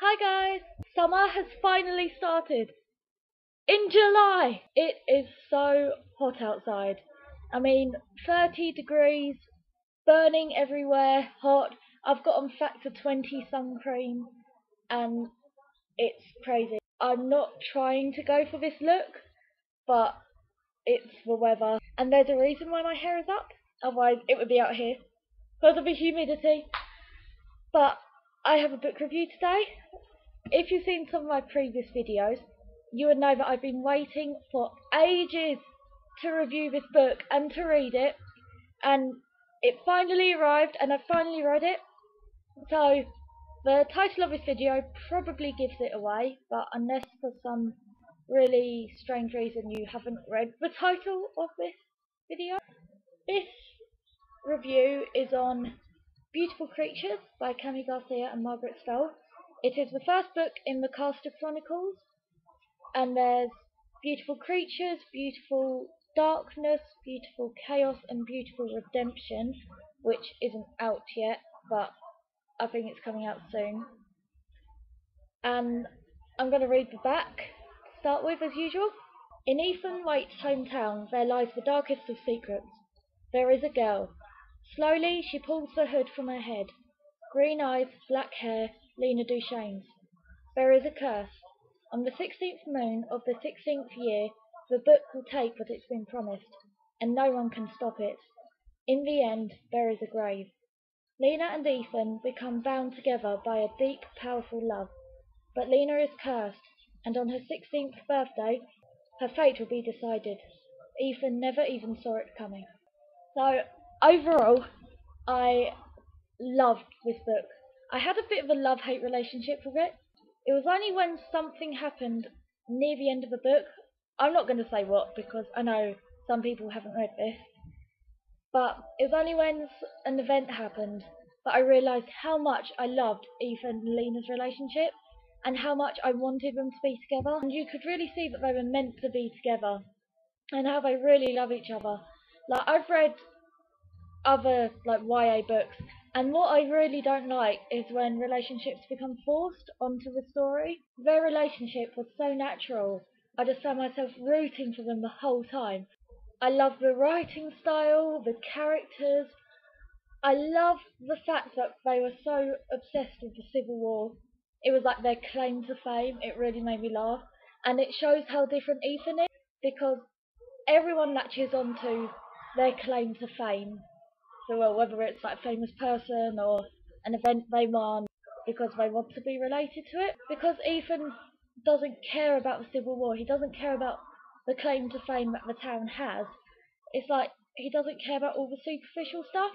Hi guys! Summer has finally started. In July! It is so hot outside. I mean, 30 degrees, burning everywhere, hot. I've got on factor 20 sun cream and it's crazy. I'm not trying to go for this look, but it's the weather. And there's a reason why my hair is up, otherwise it would be out here because of the humidity. But I have a book review today. If you've seen some of my previous videos, you would know that I've been waiting for ages to review this book and to read it, and it finally arrived and I finally read it. So the title of this video probably gives it away, but unless for some really strange reason you haven't read the title of this video. This review is on Beautiful Creatures by Garcia and Margaret Stohl. It is the first book in the cast of Chronicles, and there's Beautiful Creatures, Beautiful Darkness, Beautiful Chaos, and Beautiful Redemption, which isn't out yet, but I think it's coming out soon. And I'm going to read the back to start with, as usual. In Ethan Waite's hometown, there lies the darkest of secrets. There is a girl. Slowly, she pulls the hood from her head. Green eyes, black hair, Lena Duchesne's. There is a curse. On the 16th moon of the 16th year, the book will take what it's been promised, and no one can stop it. In the end, there is a grave. Lena and Ethan become bound together by a deep, powerful love. But Lena is cursed, and on her 16th birthday, her fate will be decided. Ethan never even saw it coming. So, overall, I loved this book. I had a bit of a love-hate relationship with it. It was only when something happened near the end of the book, I'm not going to say what because I know some people haven't read this, but it was only when an event happened that I realised how much I loved Ethan and Lena's relationship and how much I wanted them to be together. And you could really see that they were meant to be together and how they really love each other. Like, I've read other like YA books, and what I really don't like is when relationships become forced onto the story. Their relationship was so natural. I just found myself rooting for them the whole time. I love the writing style, the characters. I love the fact that they were so obsessed with the Civil War. It was like their claim to fame. It really made me laugh. And it shows how different Ethan is, because everyone latches onto their claim to fame. So, well, whether it's like a famous person or an event they won because they want to be related to it. Because Ethan doesn't care about the Civil War. He doesn't care about the claim to fame that the town has. It's like he doesn't care about all the superficial stuff.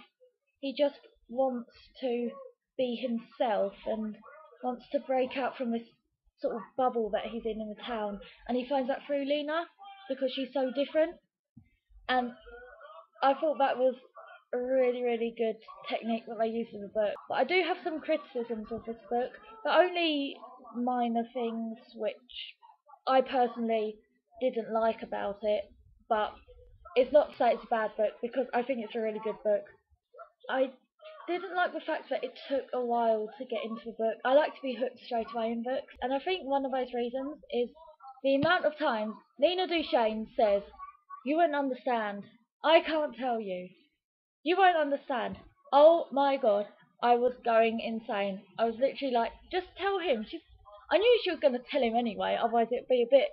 He just wants to be himself and wants to break out from this sort of bubble that he's in the town. And he finds that through Lena because she's so different. And I thought that was a really good technique that they used in the book. But I do have some criticisms of this book, but only minor things which I personally didn't like about it. But it's not to say it's a bad book, because I think it's a really good book. I didn't like the fact that it took a while to get into the book. I like to be hooked straight away in books, and I think one of those reasons is the amount of times Lena Duchesne says, "You won't understand. I can't tell you. You won't understand." Oh my god, I was going insane. I was literally like, just tell him. I knew she was going to tell him anyway, otherwise it'd be a bit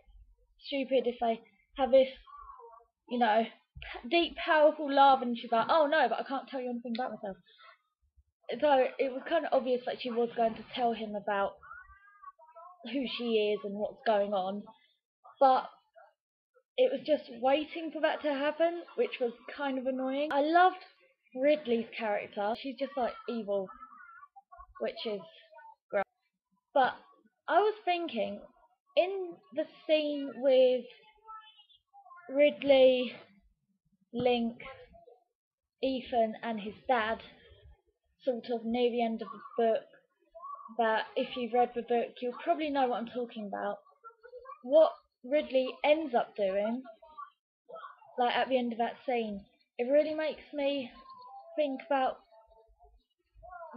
stupid if they have this, you know, deep, powerful love and she's like, "Oh no, but I can't tell you anything about myself." So it was kind of obvious that she was going to tell him about who she is and what's going on, but it was just waiting for that to happen, which was kind of annoying. I loved Ridley's character. She's just like evil, which is great. But I was thinking, in the scene with Ridley, Link, Ethan and his dad, sort of near the end of the book, that if you've read the book you'll probably know what I'm talking about. What Ridley ends up doing, like at the end of that scene, it really makes me think about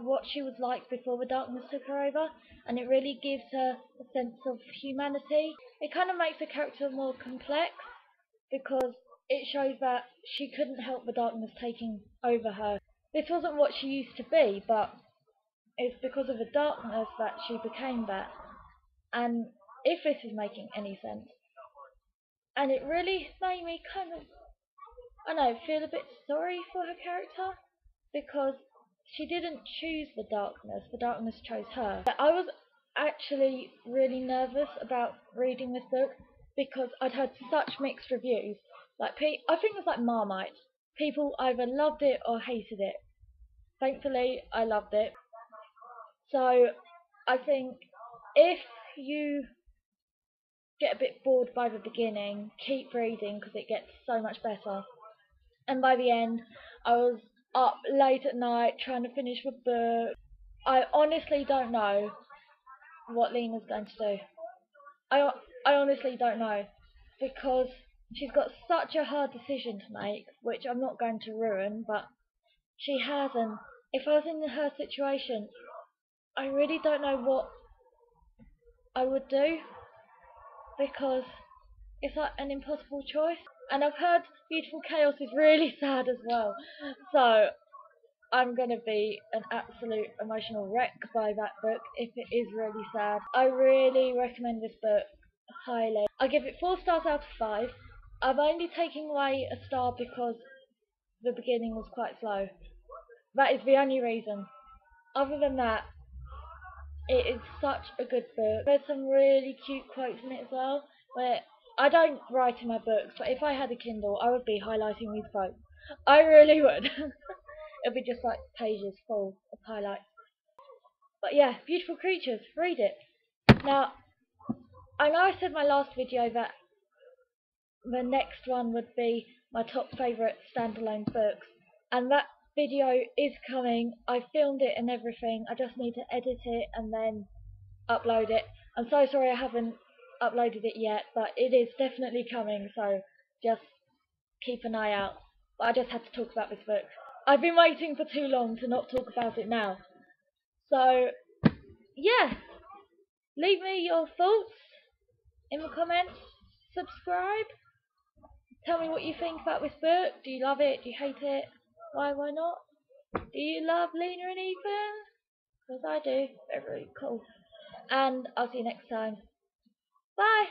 what she was like before the darkness took her over, and it really gives her a sense of humanity. It kind of makes the character more complex because it shows that she couldn't help the darkness taking over her. This wasn't what she used to be, but it's because of the darkness that she became that. And if this is making any sense, and it really made me kind of, I don't know, feel a bit sorry for her character because she didn't choose the darkness chose her. I was actually really nervous about reading this book because I'd heard such mixed reviews. Like, I think it was like Marmite. People either loved it or hated it. Thankfully, I loved it. So, I think if you get a bit bored by the beginning, keep reading because it gets so much better. And by the end, I was up late at night trying to finish the book. I honestly don't know what Lena's going to do. I, I honestly don't know because she's got such a hard decision to make, which I'm not going to ruin, but she has. And if I was in her situation, I really don't know what I would do because it's like an impossible choice. And I've heard Beautiful Chaos is really sad as well. So I'm going to be an absolute emotional wreck by that book if it is really sad. I really recommend this book highly. I give it 4 stars out of 5. I'm only taking away a star because the beginning was quite slow. That is the only reason. Other than that, it is such a good book. There's some really cute quotes in it as well, where I don't write in my books, but if I had a Kindle, I would be highlighting these quotes. I really would. It'd be just like pages full of highlights. But yeah, Beautiful Creatures, read it. Now, I know I said in my last video that the next one would be my top favourite standalone books, and that video is coming. I filmed it and everything. I just need to edit it and then upload it. I'm so sorry I haven't uploaded it yet, but it is definitely coming, so just keep an eye out. But I just had to talk about this book. I've been waiting for too long to not talk about it now. So, yeah, leave me your thoughts in the comments, subscribe, tell me what you think about this book. Do you love it? Do you hate it? Why not? Do you love Lena and Ethan? Because I do. They're really cool. And I'll see you next time. Bye!